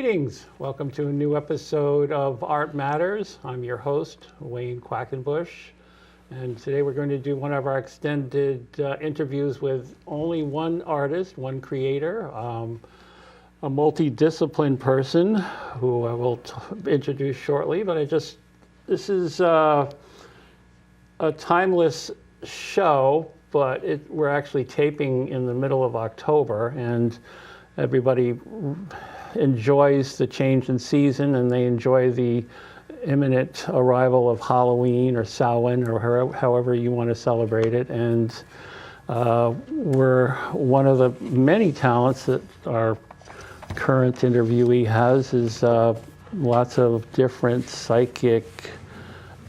Greetings. Welcome to a new episode of Art Matters. I'm your host, Wayne Quackenbush. And today we're going to do one of our extended interviews with only one artist, one creator, a multidisciplined person who I will introduce shortly. But this is a timeless show, but we're actually taping in the middle of October, and everybody enjoys the change in season, and they enjoy the imminent arrival of Halloween or Samhain or however you want to celebrate it. And we're one of the many talents that our current interviewee has is lots of different psychic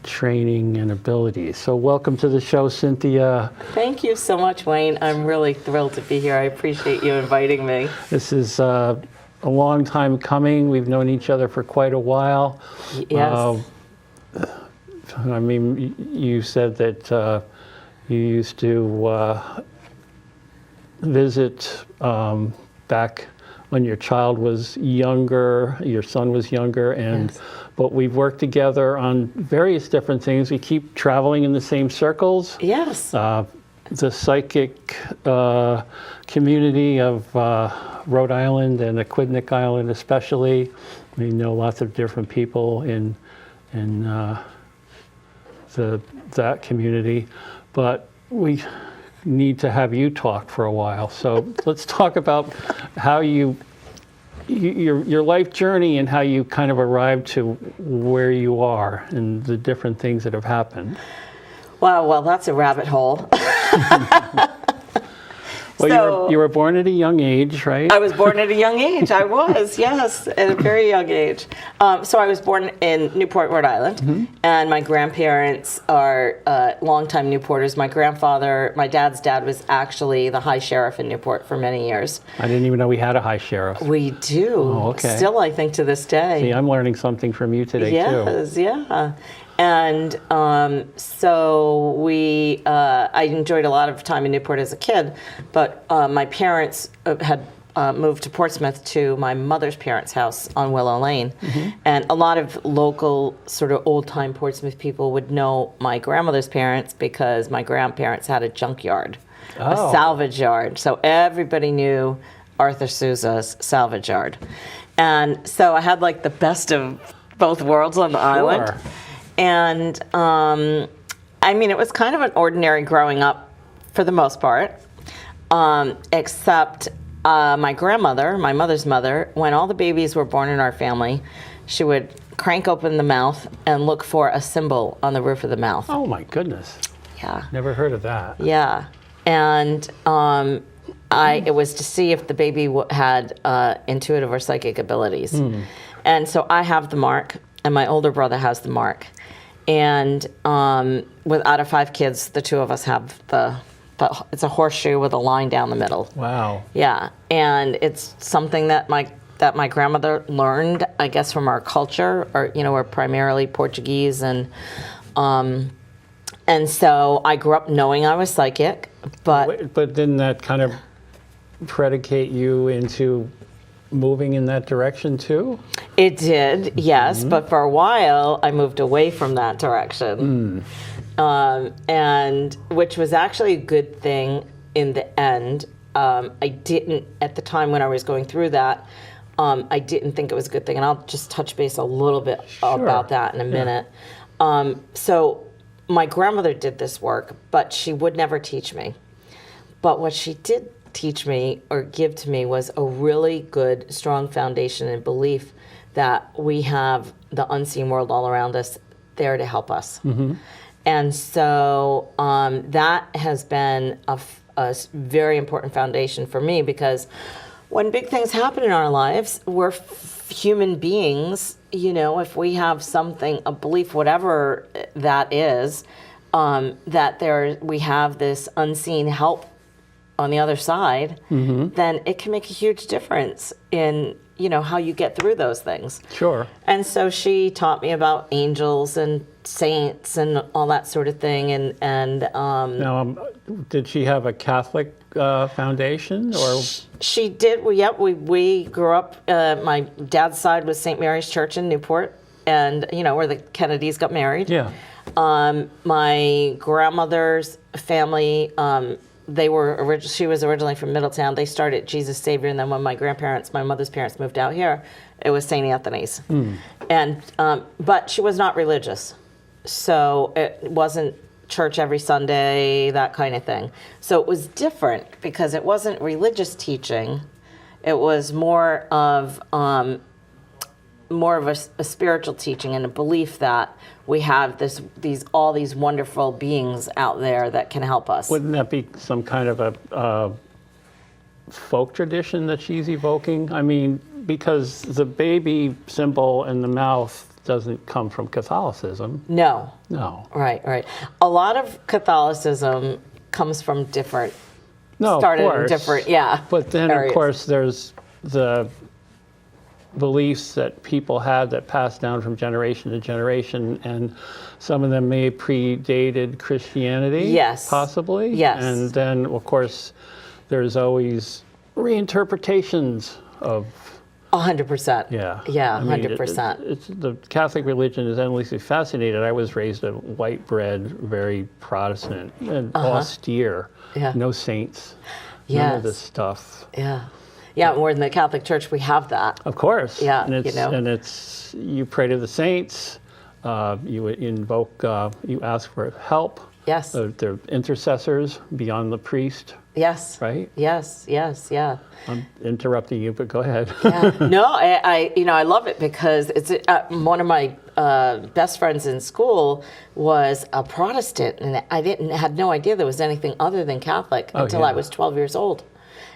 training and abilities. So welcome to the show, Cynthia. Thank you so much, Wayne. I'm really thrilled to be here. I appreciate you inviting me. This is a long time coming. We've known each other for quite a while. Yes. I mean, you said that you used to visit back when your child was younger, your son was younger, and Yes. But we've worked together on various different things. We keep traveling in the same circles. Yes. The psychic community of Rhode Island and Aquidneck Island especially. We know lots of different people in that community, but we need to have you talk for a while. So let's talk about how your life journey and how you kind of arrived to where you are and the different things that have happened. Wow, well, that's a rabbit hole. Well, you were born at a young age, right? I was born at a young age. I was, yes, at a very young age. So I was born in Newport, Rhode Island, and my grandparents are longtime Newporters. My dad's dad was actually the high sheriff in Newport for many years. I didn't even know we had a high sheriff. We do. Oh, okay. Still, I think, to this day. See, I'm learning something from you today, too. Yes, yeah. And so I enjoyed a lot of time in Newport as a kid, but my parents had moved to Portsmouth to my mother's parents' house on Willow Lane. And a lot of local sort of old-time Portsmouth people would know my grandmother's parents because my grandparents had a junkyard, a salvage yard. So everybody knew Arthur Souza's salvage yard. And so I had like the best of both worlds on the island. And I mean, it was kind of an ordinary growing up for the most part, except my grandmother, my mother's mother, when all the babies were born in our family, she would crank open the mouth and look for a symbol on the roof of the mouth. Oh, my goodness. Yeah. Never heard of that. Yeah. And it was to see if the baby had intuitive or psychic abilities. And so I have the mark, and my older brother has the mark. And out of 5 kids, the 2 of us have it's a horseshoe with a line down the middle. Wow. Yeah, and it's something that my grandmother learned, I guess, from our culture. Or we're primarily Portuguese, and so I grew up knowing I was psychic. But didn't that kind of predicate you into moving in that direction too? It did, yes, but for a while I moved away from that direction, and which was actually a good thing in the end. I didn't, at the time when I was going through that, I didn't think it was a good thing, and I'll just touch base a little bit about that in a minute. So my grandmother did this work, but she would never teach me. But what she did teach me or give to me was a really good, strong foundation and belief that we have the unseen world all around us there to help us. And so that has been a very important foundation for me, because when big things happen in our lives, we're human beings. If we have something, a belief, whatever that is, that we have this unseen help on the other side, then it can make a huge difference in how you get through those things. Sure. And so she taught me about angels and saints and all that sort of thing. And now, did she have a Catholic foundation, or? She did. Well, yep. We grew up. My dad's side was St. Mary's Church in Newport, and where the Kennedys got married. Yeah. My grandmother's family. She was originally from Middletown. They started Jesus Savior, and then when my mother's parents moved out here, it was St. Anthony's. And but she was not religious, so it wasn't church every Sunday, that kind of thing. So it was different because it wasn't religious teaching. It was more of a spiritual teaching and a belief that we have all these wonderful beings out there that can help us. Wouldn't that be some kind of a folk tradition that she's evoking? I mean, because the baby symbol in the mouth doesn't come from Catholicism. No. Right. A lot of Catholicism comes from different. Started of course. In different, yeah. But then, areas. Of course, there's the beliefs that people had that passed down from generation to generation, and some of them may have predated Christianity. Yes. Possibly. Yes. And then, of course, there's always reinterpretations of. 100%. Yeah. Yeah, I mean, 100%. It's the Catholic religion is endlessly fascinated. I was raised a white bread, very Protestant and austere. Yeah. No saints. Yes. None of this stuff. Yeah. Yeah, more in the Catholic Church, we have that. Of course. Yeah, And it's you pray to the saints. You invoke. You ask for help. Yes. They're intercessors beyond the priest. Yes. Right. Yes. Yeah. I'm interrupting you, but go ahead. Yeah. No, I love it because it's one of my best friends in school was a Protestant, and I had no idea there was anything other than Catholic until I was 12 years old.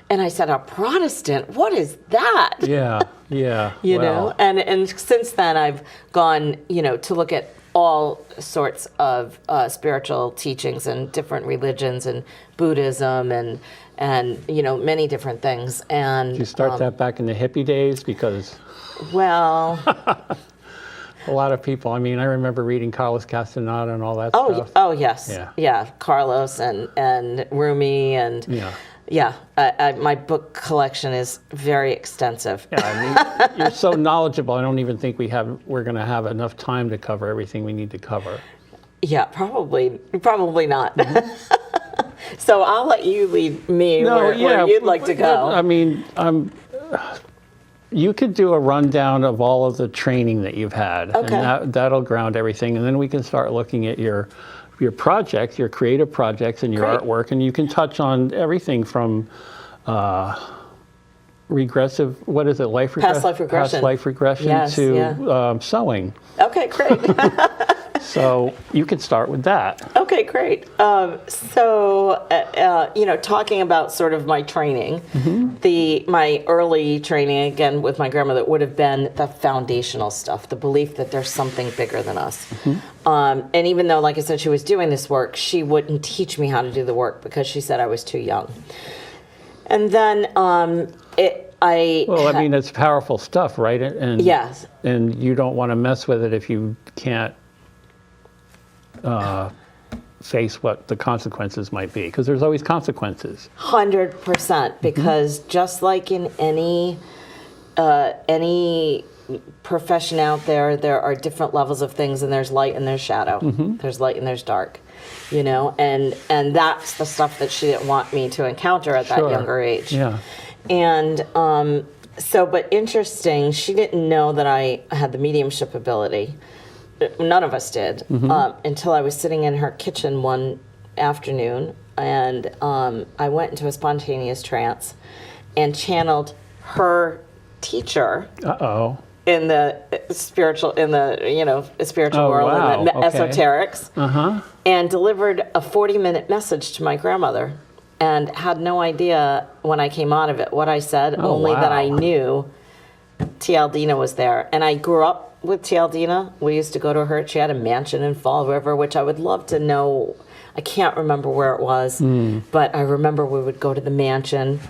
And I said, a Protestant? What is that? Yeah. You know, and since then I've gone, to look at all sorts of spiritual teachings and different religions and Buddhism and many different things. And Did you start that back in the hippie days? Because well, a lot of people. I mean, I remember reading Carlos Castaneda and all that stuff. Oh yes, yeah. Carlos and Rumi and yeah. My book collection is very extensive. Yeah, I mean, you're so knowledgeable. I don't even think we're going to have enough time to cover everything we need to cover. Yeah, probably not. So I'll let you lead me where you'd like to go. I mean, you could do a rundown of all of the training that you've had, Okay. and that'll ground everything, and then we can start looking at your projects, your creative projects, and your Great. artwork, and you can touch on everything from regressive, what is it, Past life regression. Past life regression Yes, to sewing. Okay, great. So you could start with that. Okay, great. Talking about sort of my training, my early training, again, with my grandmother, would have been the foundational stuff, the belief that there's something bigger than us. And even though, like I said, she was doing this work, she wouldn't teach me how to do the work because she said I was too young. And then it's powerful stuff, right? And yes. And you don't want to mess with it if you can't face what the consequences might be, because there's always consequences. 100%, because just like in any profession out there are different levels of things, and there's light and there's shadow. There's light and there's dark, and that's the stuff that she didn't want me to encounter at that younger age. Yeah. And but interesting, she didn't know that I had the mediumship ability. None of us did, until I was sitting in her kitchen one afternoon, and I went into a spontaneous trance and channeled her teacher in the spiritual world, wow. in the Okay. esoterics, and delivered a 40-minute message to my grandmother, and had no idea when I came out of it what I said, only that I knew T.L. Dina was there. And I grew up with T.L. Dina. We used to go to her. She had a mansion in Fall River, which I would love to know. I can't remember where it was, but I remember we would go to the mansion,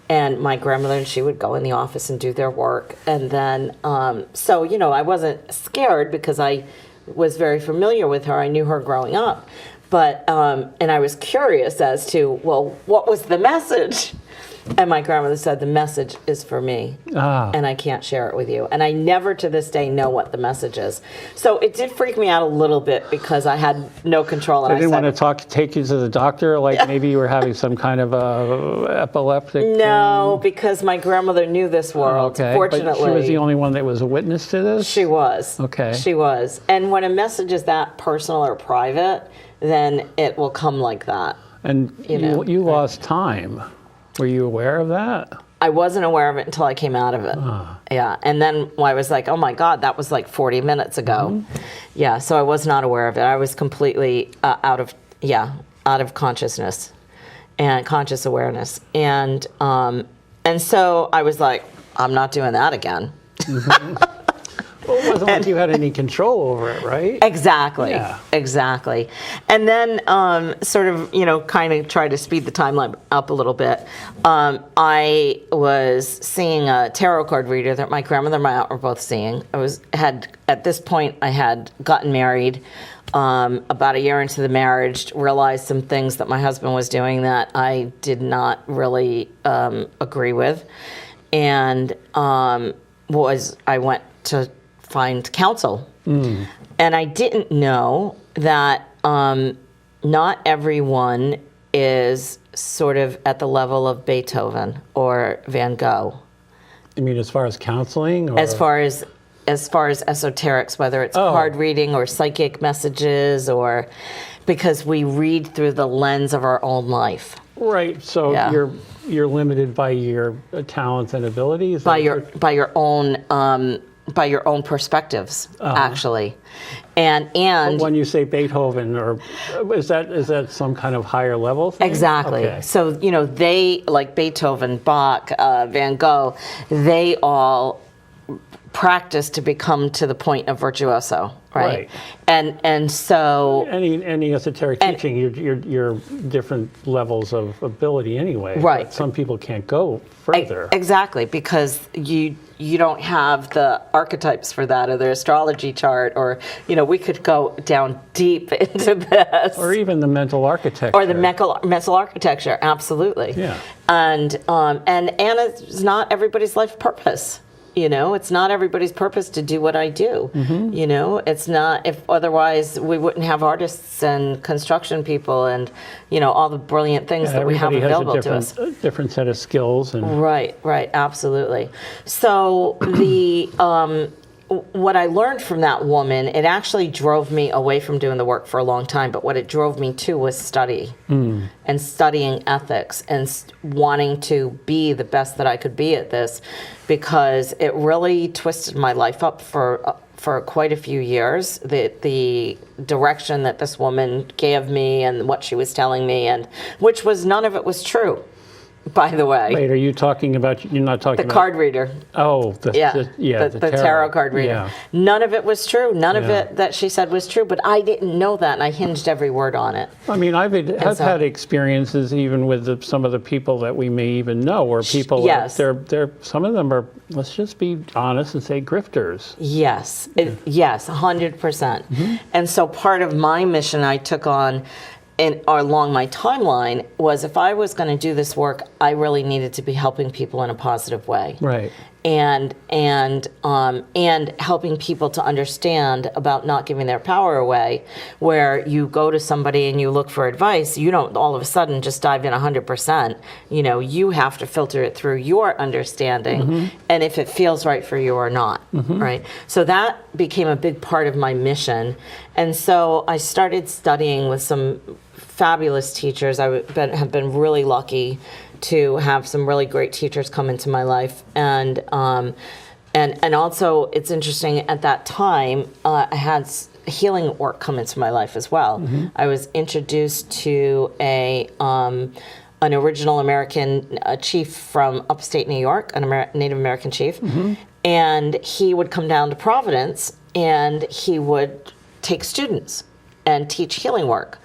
and my grandmother and she would go in the office and do their work. And then, I wasn't scared because I was very familiar with her. I knew her growing up. But, and I was curious as to, well, what was the message? And my grandmother said, the message is for me, and I can't share it with you. And I never to this day know what the message is. So it did freak me out a little bit because I had no control. And I didn't want to take you to the doctor, like maybe you were having some kind of epileptic No, because my grandmother knew this world, fortunately. But she was the only one that was a witness to this? She was. Okay. She was. And when a message is that personal or private, then it will come like that. And you lost time. Were you aware of that? I wasn't aware of it until I came out of it. Yeah, and then I was like, oh my God, that was like 40 minutes ago. Yeah, so I was not aware of it. I was completely out of consciousness and conscious awareness. And so I was like, I'm not doing that again. Well, it wasn't like you had any control over it, right? Exactly. Yeah. Exactly. And then sort of, kind of try to speed the timeline up a little bit. I was seeing a tarot card reader that my grandmother and my aunt were both seeing. At this point, I had gotten married. About a year into the marriage, realized some things that my husband was doing that I did not really agree with. And I went to find counsel. And I didn't know that not everyone is sort of at the level of Beethoven or Van Gogh. You mean as far as counseling? Or? As far as esoterics, whether it's card reading or psychic messages, or because we read through the lens of our own life. Right. So you're limited by your talents and abilities. By your own perspectives, actually, and but when you say Beethoven, or is that some kind of higher level thing? Exactly. Okay. So they, like Beethoven, Bach, Van Gogh, they all practice to become to the point of virtuoso, right? And so any esoteric teaching, you're different levels of ability anyway. Right. But some people can't go further. Exactly, because you don't have the archetypes for that, or the astrology chart, or we could go down deep into this, or even the mental architecture, or the mental architecture. Absolutely. Yeah. And it's not everybody's life purpose. It's not everybody's purpose to do what I do. It's not, if otherwise we wouldn't have artists and construction people and, all the brilliant things that we have available to us. Everybody has a different set of skills. And Right, absolutely. So what I learned from that woman, it actually drove me away from doing the work for a long time, but what it drove me to was study and studying ethics and wanting to be the best that I could be at this, because it really twisted my life up for quite a few years. The direction that this woman gave me and what she was telling me, and which was, none of it was true. By the way. Wait, are you talking about, you're not talking the about... card reader. Oh, the tarot card reader. Yeah. None of it was true. None of it that she said was true, but I didn't know that, and I hinged every word on it. I mean, I've had experiences even with some of the people that we may even know, or people, they're some of them are, let's just be honest and say, grifters. Yes, yes, 100%. And so part of my mission I took on along my timeline was, if I was going to do this work, I really needed to be helping people in a positive way. Right. And helping people to understand about not giving their power away, where you go to somebody and you look for advice, you don't all of a sudden just dive in 100%. You have to filter it through your understanding and if it feels right for you or not, right? So that became a big part of my mission. And so I started studying with some fabulous teachers. I have been really lucky to have some really great teachers come into my life, and also it's interesting, at that time I had healing work come into my life as well. I was introduced to an original American chief from upstate New York, a Native American chief, and he would come down to Providence and he would take students and teach healing work.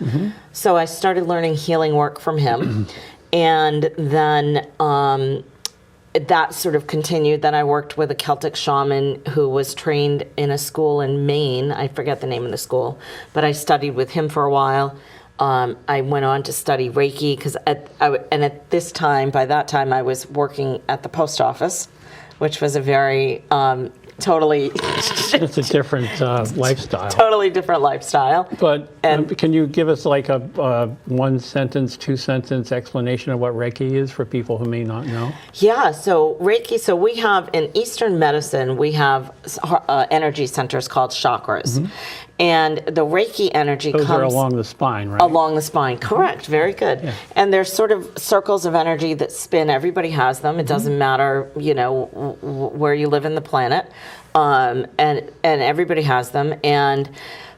So I started learning healing work from him. And then that sort of continued. Then I worked with a Celtic shaman who was trained in a school in Maine. I forget the name of the school, but I studied with him for a while. I went on to study Reiki because at this time, by that time, I was working at the post office, which was a very totally It's a different lifestyle. totally different lifestyle. But And- can you give us like a one sentence, two sentence explanation of what Reiki is for people who may not know? Yeah, so Reiki, so we have in Eastern medicine, we have energy centers called chakras. And the Reiki energy Those comes are along the spine, right? along the spine. Correct, very good. Yeah. And there's sort of circles of energy that spin. Everybody has them. It doesn't matter, where you live in the planet. And everybody has them. And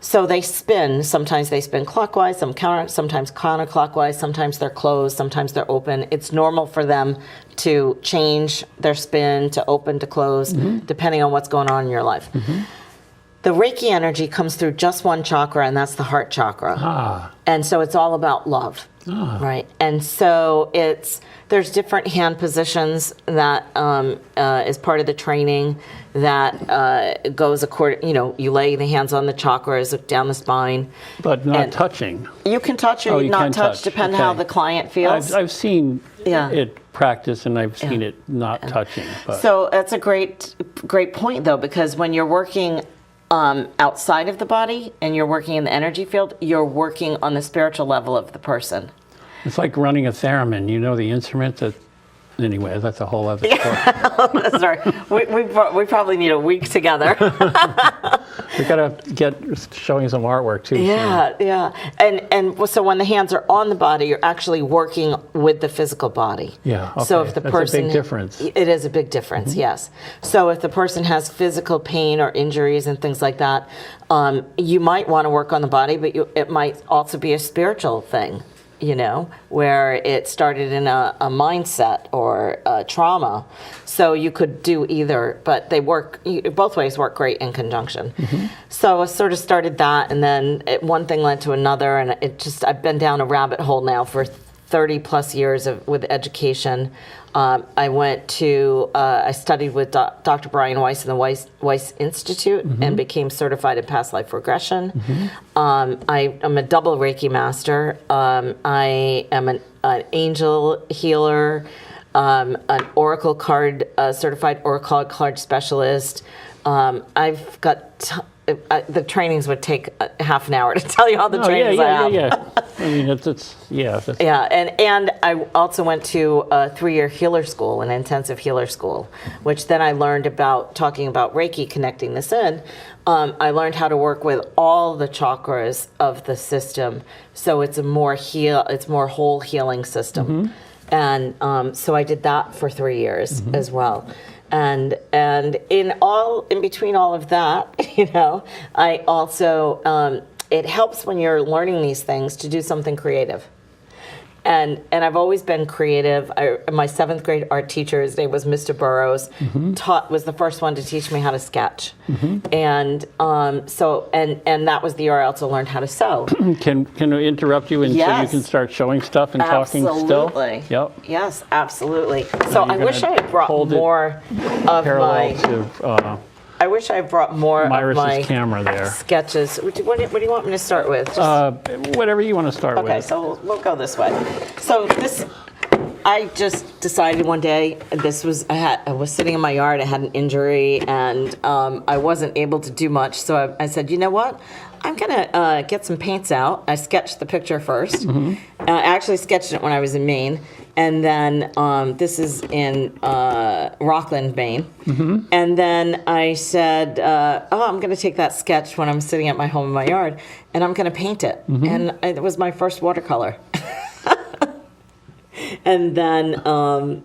so they spin. Sometimes they spin clockwise, sometimes counterclockwise, sometimes they're closed, sometimes they're open. It's normal for them to change their spin, to open, to close, depending on what's going on in your life. The Reiki energy comes through just one chakra, and that's the heart chakra. And so it's all about love, right? And so there's different hand positions that is part of the training that goes according, you lay the hands on the chakras down the spine. But not touching. You can touch or you not can touch, touch. depending how Okay. the client feels. I've seen Yeah. it practice, and I've seen it not touching. But So that's a great point, though, because when you're working outside of the body and you're working in the energy field, you're working on the spiritual level of the person. it's like running a theremin. You know the instrument that. Anyway, that's a whole other story. Sorry, we probably need a week together. We gotta get showing some artwork too. Yeah. And so when the hands are on the body, you're actually working with the physical body. Yeah. Okay. So if the That's person, a big difference. It is a big difference. Yes. So if the person has physical pain or injuries and things like that, you might want to work on the body, but it might also be a spiritual thing. Where it started in a mindset or a trauma. So you could do either, but both ways work great in conjunction. So I sort of started that, and then one thing led to another, and I've been down a rabbit hole now for 30 plus years with education. I studied with Dr. Brian Weiss in the Weiss Institute and became certified in past life regression. I'm a double Reiki master. I am an angel healer, an oracle card, certified oracle card specialist. I've got the trainings would take half an hour to tell you all the trainings I have. Yeah. I mean, And I also went to a 3-year healer school, an intensive healer school, which then I learned about talking about Reiki, connecting this in. I learned how to work with all the chakras of the system, so it's a more whole healing system. And so I did that for 3 years as well. And in between all of that, I also it helps when you're learning these things to do something creative. And I've always been creative. My 7th grade art teacher, his name was Mr. Burrows, was the first one to teach me how to sketch. And so that was the year I also learned how to sew. Can I interrupt you so you can start showing stuff and talking still? Absolutely. Yep. Yes, absolutely. So I wish I had brought hold it more of Parallel my. to I wish I brought more of Myris's my camera there. sketches. What do you want me to start with? Whatever you want to start Okay, with. so we'll go this way. So I just decided one day, I was sitting in my yard, I had an injury, and I wasn't able to do much, so I said, you know what? I'm gonna get some paints out. I sketched the picture first. I actually sketched it when I was in Maine, and then this is in Rockland, Maine. And then I said, I'm gonna take that sketch when I'm sitting at my home in my yard, and I'm gonna paint it. And it was my first watercolor. And then, I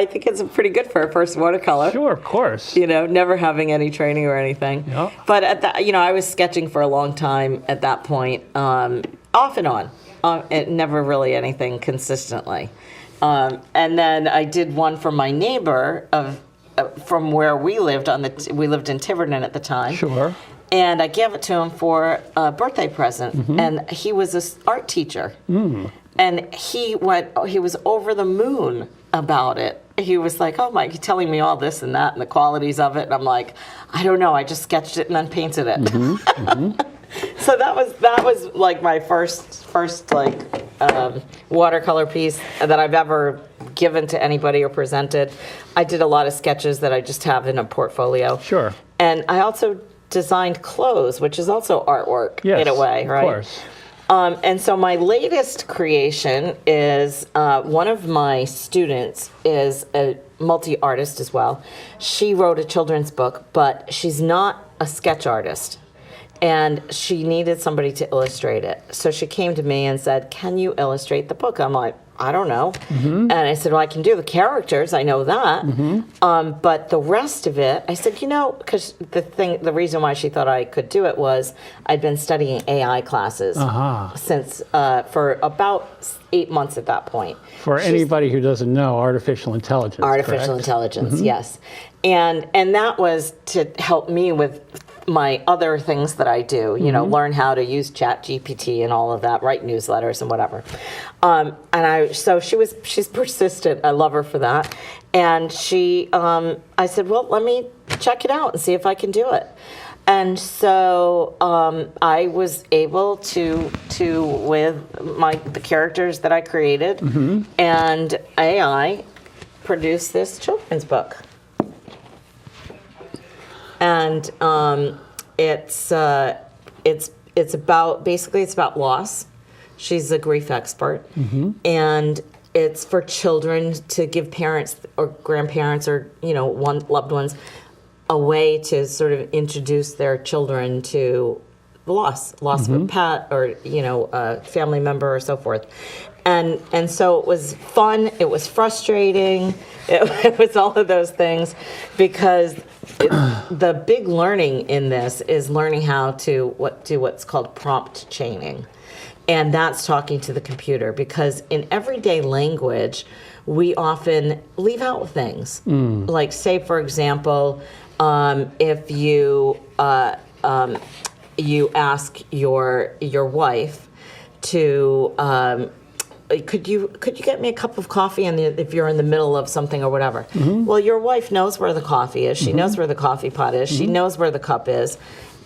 think it's pretty good for a first watercolor. Sure, of course. Never having any training or anything. Yep. But at that, I was sketching for a long time at that point, off and on. Never really anything consistently. And then I did one for my neighbor from where we lived we lived in Tiverton at the time. Sure. And I gave it to him for a birthday present. And he was an art teacher. And he was over the moon about it. He was like, oh my, telling me all this and that and the qualities of it. And I'm like, I don't know, I just sketched it and then painted it. So that was like my first like watercolor piece that I've ever given to anybody or presented. I did a lot of sketches that I just have in a portfolio. Sure. And I also designed clothes, which is also artwork in a way, right? Of course. And so my latest creation is one of my students is a multi-artist as well. She wrote a children's book, but she's not a sketch artist. And she needed somebody to illustrate it. So she came to me and said, "Can you illustrate the book?" I'm like, "I don't know." And I said, "Well, I can do the characters. I know that. But the rest of it," I said, because the reason why she thought I could do it was I'd been studying AI classes since for about 8 months at that point. For anybody who doesn't know, artificial intelligence. Artificial intelligence, yes. And that was to help me with my other things that I do, learn how to use ChatGPT and all of that, write newsletters and whatever. So she's persistent. I love her for that. And I said, well, let me check it out and see if I can do it. And so I was able to with the characters that I created and AI produce this children's book. And it's about loss. She's a grief expert, and it's for children to give parents or grandparents or loved ones a way to sort of introduce their children to the loss of a pet or a family member or so forth. And so it was fun. It was frustrating. It was all of those things because the big learning in this is learning how to do what's called prompt chaining. And that's talking to the computer because in everyday language, we often leave out things. Like say, for example, if you ask your wife to could you get me a cup of coffee if you're in the middle of something or whatever. Well, your wife knows where the coffee is. She knows where the coffee pot is. She knows where the cup is.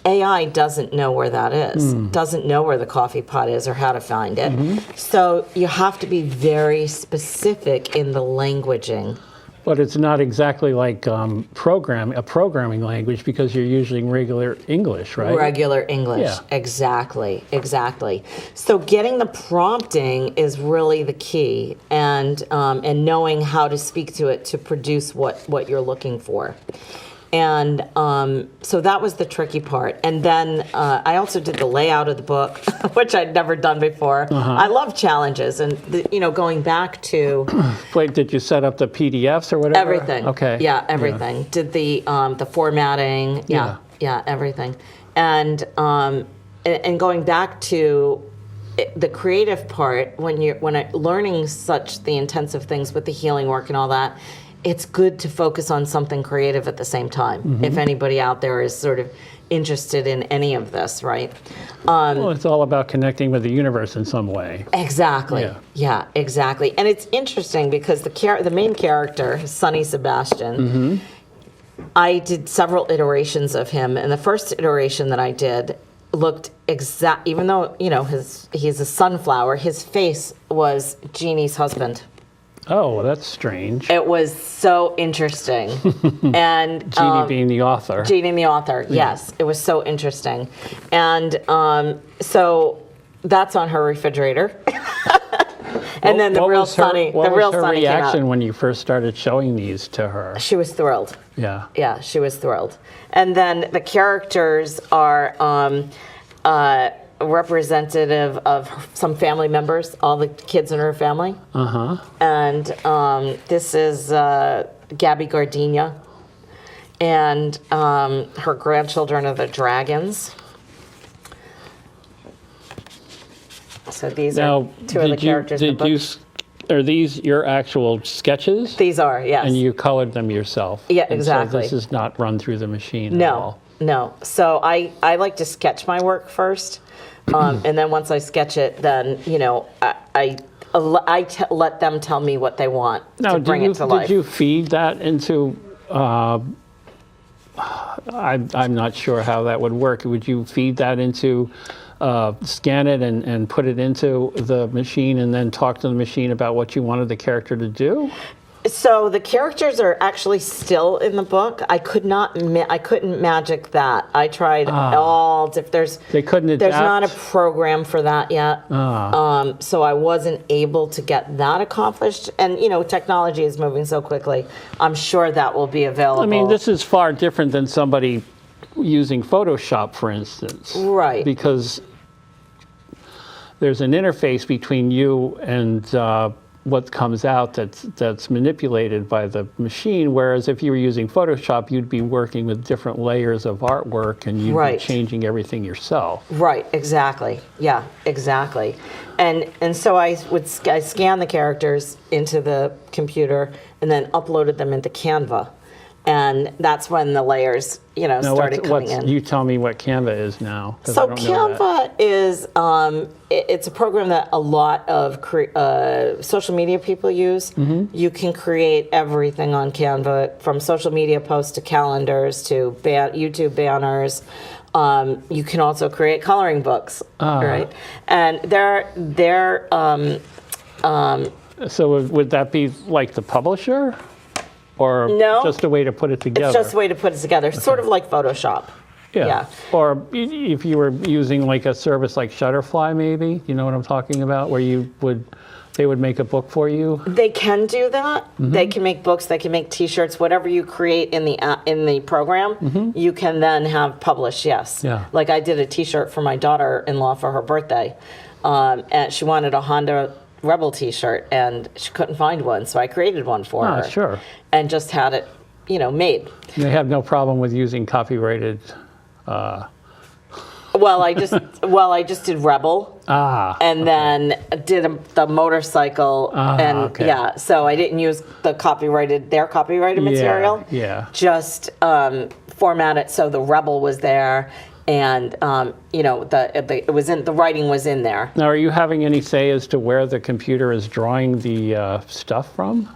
AI doesn't know where that is, doesn't know where the coffee pot is or how to find it. So you have to be very specific in the languaging. But it's not exactly like a programming language because you're using regular English, right? Regular English, Yeah. Exactly. So getting the prompting is really the key, and knowing how to speak to it to produce what you're looking for. And so that was the tricky part. And then I also did the layout of the book, which I'd never done before. I love challenges, and going back to Wait, did you set up the PDFs or whatever? everything. Okay. Yeah, everything. Yeah. Did the formatting. Yeah, everything. And going back to the creative part, when learning such the intensive things with the healing work and all that, it's good to focus on something creative at the same time. If anybody out there is sort of interested in any of this, right? Well, it's all about connecting with the universe in some way. Exactly. Yeah, exactly. And it's interesting because the main character, Sonny Sebastian, I did several iterations of him, and the first iteration that I did looked even though he's a sunflower, his face was Jeannie's husband. Oh, well, that's strange. It was so interesting. And Jeannie being the author. Jeannie the author, yes. It was so interesting. And so that's on her refrigerator. And then the real Sonny What was her Sonny reaction when you first started showing these to her? She was thrilled. Yeah. Yeah, she was thrilled. And then the characters are representative of some family members, all the kids in her family. And this is Gabby Gardenia, and her grandchildren are the dragons. So these are two of the characters in the book. Are these your actual sketches? These are, yes. And you colored them yourself? Yeah, and exactly. So this is not run through the machine at all? No. So I like to sketch my work first. And then once I sketch it, then, I let them tell me what they want to bring it to life. Did you feed that into, I'm not sure how that would work. Would you feed that into scan it and put it into the machine and then talk to the machine about what you wanted the character to do? So the characters are actually still in the book. I couldn't magic that. I tried all. If They couldn't adapt? There's not a program for that yet. So I wasn't able to get that accomplished. And technology is moving so quickly. I'm sure that will be available. I mean, this is far different than somebody using Photoshop, for instance. Right. Because there's an interface between you and what comes out that's manipulated by the machine, whereas if you were using Photoshop, you'd be working with different layers of artwork and you'd be changing everything yourself. Right, exactly. Yeah, exactly. And so I scanned the characters into the computer and then uploaded them into Canva. And that's when the layers, started coming in. You tell me what Canva is now. So Canva is, it's a program that a lot of social media people use. Mm-hmm. You can create everything on Canva, from social media posts to calendars to YouTube banners. You can also create coloring books, right? And they're so would that be like the publisher? Or no, just a way to put it together? It's just a way to put it together, sort of like Photoshop. Yeah. Or if you were using like a service like Shutterfly, maybe, you know what I'm talking about, where they would make a book for you? They can do that. Mm-hmm. They can make books, they can make T-shirts, whatever you create in the program, mm-hmm. you can then have published, yes. Yeah. Like I did a T-shirt for my daughter-in-law for her birthday, and she wanted a Honda Rebel T-shirt, and she couldn't find one, so I created one for her. Sure. And just had it, made. They have no problem with using copyrighted. Well, I just did Rebel, and then did the motorcycle, so I didn't use their copyrighted material. Yeah. Just format it so the Rebel was there. And the writing was in there. Now, are you having any say as to where the computer is drawing the stuff from,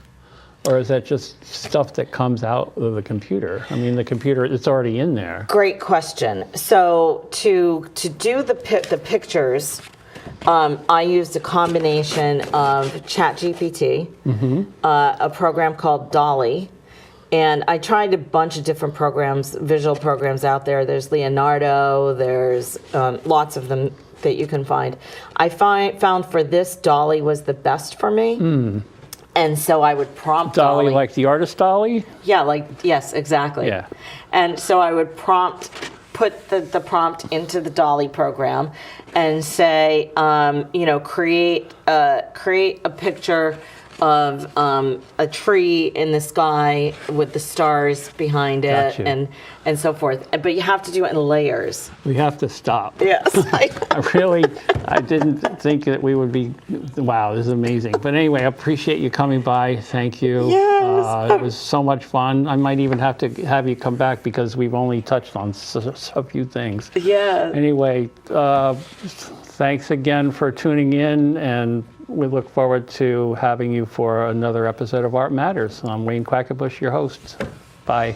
or is that just stuff that comes out of the computer? I mean, the computer, it's already in there. Great question. So to do the pictures, I used a combination of ChatGPT, mm-hmm. A program called Dolly. And I tried a bunch of different programs, visual programs out there. There's Leonardo, there's lots of them that you can find. I found for this, Dolly was the best for me. Mm. And so I would prompt Dolly. Like the artist Dolly? Yeah, yes, exactly. Yeah. And so I would put the prompt into the Dolly program and say, create a picture of a tree in the sky with the stars behind it, and so forth. But you have to do it in layers. We have to stop. Yes. I didn't think that we would be, wow, this is amazing. But anyway, I appreciate you coming by. Thank you. Yes. It was so much fun. I might even have to have you come back because we've only touched on a few things. Yeah. Anyway, thanks again for tuning in, and we look forward to having you for another episode of Art Matters. I'm Wayne Quackenbush, your host. Bye.